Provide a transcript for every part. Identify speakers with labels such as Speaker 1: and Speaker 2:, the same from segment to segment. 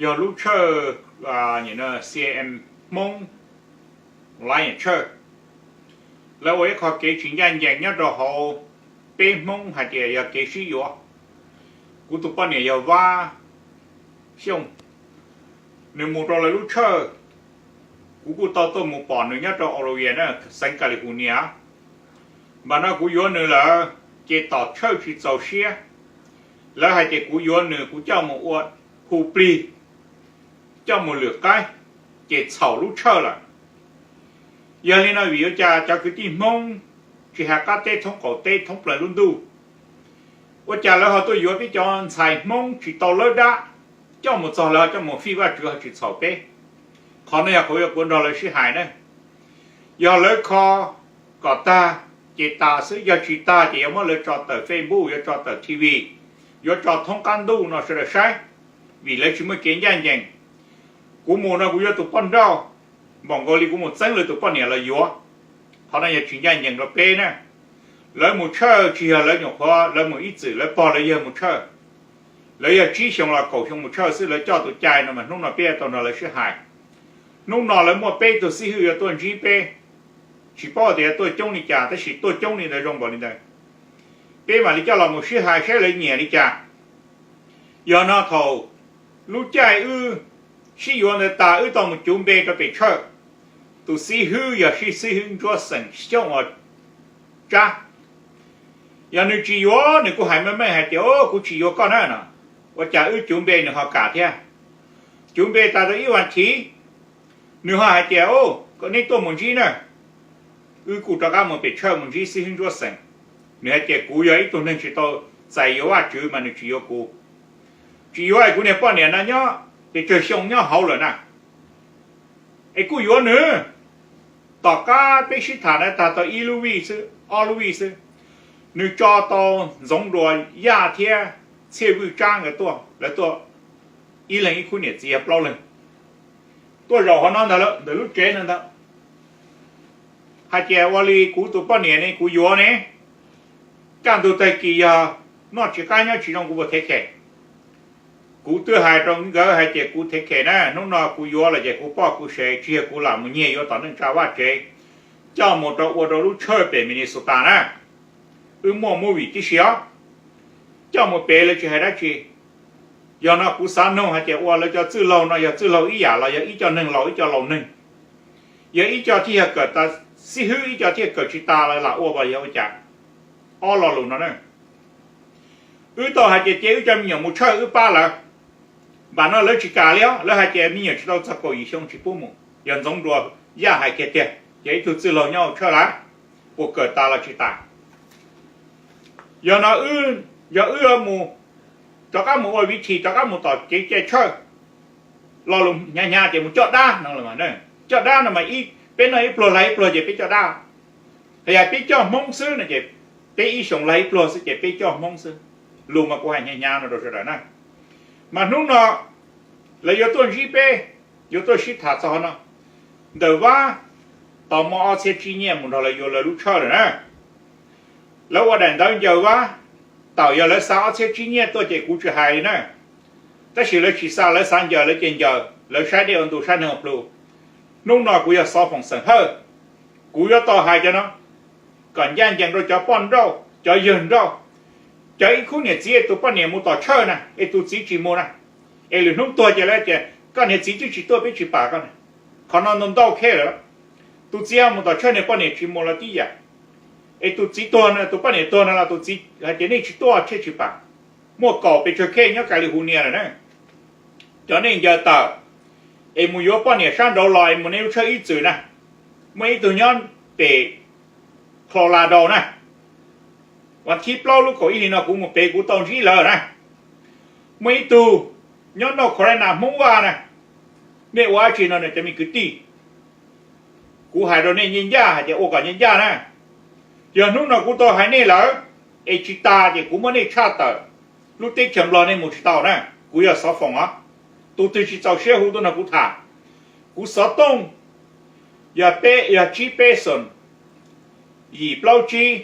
Speaker 1: giờ lúc chơi như là CM Hmong lại chơiแล้วไว้ขอเกชิงยันอย่างนี้เราเขาเป็นมงหาเดียเกชิอยู่กูตุปเนี่ยอย่าว่าช่วงหนึ่งมูเราเลยรู้เชื่อกูต่อตัวมูปอนหนึ่งนี้เราเอาเราเย็นน่ะสังกัดกูเนี่ยบ้านกูย้อนหนึ่งละเจต่อเชื่อที่เจ้าเชี่ยแล้วให้เจกูย้อนหนึ่งกูเจ้ามูอวดหูปลีเจ้ามูเหลือใกล้เจเฉารู้เชื่อละgiờ lên nói ví dụ cho cái tin mong chỉ hạt cá tê thông cổ tê thông lại luôn đủ, và trả lời họ tôi nói với cho xài mong chỉ tàu lớn đã, cho một giờ là cho một phi và chỉ sáu bé, còn này họ có cuốn đó là sĩ hại đấy, giờ lấy kho có ta chỉ ta sẽ giờ chỉ ta chỉ mới lấy cho tờ Facebook, giờ cho tờ TV, giờ cho thông can đủ nó sẽ là sai, vì lấy chỉ mới kiến gian dành, của mùa nào cũng giờ tụi con đâu mong gọi cũng một sáng lời tụi con nhà là yếu, họ đang chuyển giao nhận được bé nè, lấy một chơi chỉ là lấy nhục hoa, lấy một ít chữ lấy bỏ lấy giờ một chơi, lấy giờ chỉ xong là cầu xong một chơi sẽ lấy cho tụi trai nó mà lúc nào bé tụi nó lấy sẽ hại, lúc nào lấy một bé tụi sĩ hữu tụi chỉ bé, chỉ bỏ thì tụi trong đi trả,แต่chỉ tụi trong đi là rong bỏ đi đây, bé mà đi cho là một sĩ hại sẽ lấy nhẹ đi trả, giờ nó thầu, lúc trai sĩ yếu này ta tao một chúng bé cho bị chơi, tụi sĩ hữu giờ sĩ hữu cho sẵn trong ở cha, giờ nếu chỉ yếu nếu cô hay mấy hay tiểu cô chỉ yếu con này nè, và cha chúng bé nếu họ cả thế, chúng bé ta đã yếu hoàn chí, nếu họ hay tiểu có nên tôi muốn gì nè, cô cho các một bị chơi muốn gì sĩ hữu cho sẵn, nếu hay tiểu cô ấy tôi nên chỉ tôi giải yếu chứ mà nếu chỉ yếu ai cô này bao nhiêu năm nhá. Để chơi xong nhau hậu rồi nè, ấy cứ yếu nữa, tất cả bác sĩ thà này ta tới Louis, nếu cho tao giống rồi giá thiê, xe vui trang cáiตัวแล้วตัวอีหลังอีคุณเนี่ยเจี๊ยบเราเลยตัวเราเขานั่นแต่ละเดี๋ยวรู้เจนนั่นแต่หากแกว่าลีกูตัวป้าเนี่ยนี่กูyếuเนี่ยการตัวตะกี้นอกจากการเนี่ยchỉ trongกูบ่เทคแคcú thứ hai trong cái hai chị cú thế kể nè, lúc nào cú vô là chị cú bỏ cú sẽ chia cú làm một nhiều tao nên trả vặt chị, cho một đầu lúc chơi về Minnesota nè, mua vị trí xíu, cho một bé là chị hay đó chị, giờ nó cú sáng nông hai chị qua là cho chữ lâu nó giờ chữ lâu ý giả là giờ ý cho nâng lâu ý cho lâu nâng, giờ ý cho thì cỡ ta xí hư ý cho thì cỡ chị ta là qua bao giờ chả, lo luôn nó nè, tao hai chị chơi cho nhiều một chơi ba là bạn nó lấy chỉ cả léo lấy hai chị mình nhớ đâu chắc có ý xong chỉ bố mù nhận giống đùa giá hai cái tiền vậy tụi tự lo nhau chơi lá cuộc cờ ta là chỉ ta giờ nó giờ mù cho các mù ở vị trí cho các mù tỏ chơi chơi lo luôn nhà chỉ một chợ đa nó là mà đây chợ đa là mà ít bên này pro lấy pro chỉ bên chợ đa thì bên cho mông sư này chỉ bên ít xong lấy pro sẽ chỉ bên cho mông sư luôn mà có hành nhà nó rồi rồi nè mà lúc nào là yếu tố gì bé yếu tố gì thà cho nó đầu va tao mò xe chi nhẹ một đó là yếu là lúc chơi rồi nè lâu qua đèn đó giờ va tao giờ lấy sao xe chi nhẹ tôi chỉ cũng chưa hay nè ta chỉ lấy chỉ sao lấy sáng giờ lấy trên giờ lấy sáng đi ăn đồ sáng hợp luôn lúc nào cũng yếu sao phòng sẵn hơn cũng yếu tao hay cho nó còn gian dần rồi cho pon đâu cho dần đâu cho ít khu nhà chỉ tụi bọn nhà mua tỏi chơi nè, tụi chỉ mua nè, lúc nông tôi chỉ lấy cái con nhà chỉ tôi biết chỉ bà con này, còn nó nông đâu khéo rồi, tụi chỉ mua tỏi chơi này bọn nhà chỉ mua là tí à, tụi chỉ tôi nè, tụi bọn nhà tôi nè là tụi chỉ cái này chỉ tôi chơi chỉ bà, mua cỏ bị chơi khéo nhớ cái khu nhà này nè, cho nên giờ tao, mua yếu bọn nhà sang đầu lại mua nếu chơi ít chữ nè, mấy tụi nhon để Colorado nè. Và khi bao lúc có ý nó cũng một bé cũng tao chỉ lờ nè mấy tù nhớ nó khỏi nào mong qua nè để qua chỉ nó này cho mình cứ tì cũng hay rồi nên nhìn ra hay để ô cả nhìn ra nè giờ lúc nào cũng tao hay nè lỡ chỉ ta thì cũng mới nè cha tờ lúc tết chậm lo nên một chỉ tao nè cũng giờ sáu phòng á tụi tôi chỉ tao xe hú tôi nó cũng thả cũng sáu tông giờ bé giờ chỉ bé sồn gì bao chi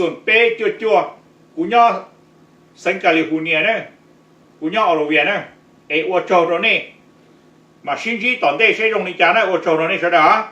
Speaker 1: sồn bé chua chua cú nhau sang California nè u nhau ở viện này ấy ô trâu rồi nè mà xin chỉ toàn đây sẽ dùng đi chán này ô trâu rồi nè sao đó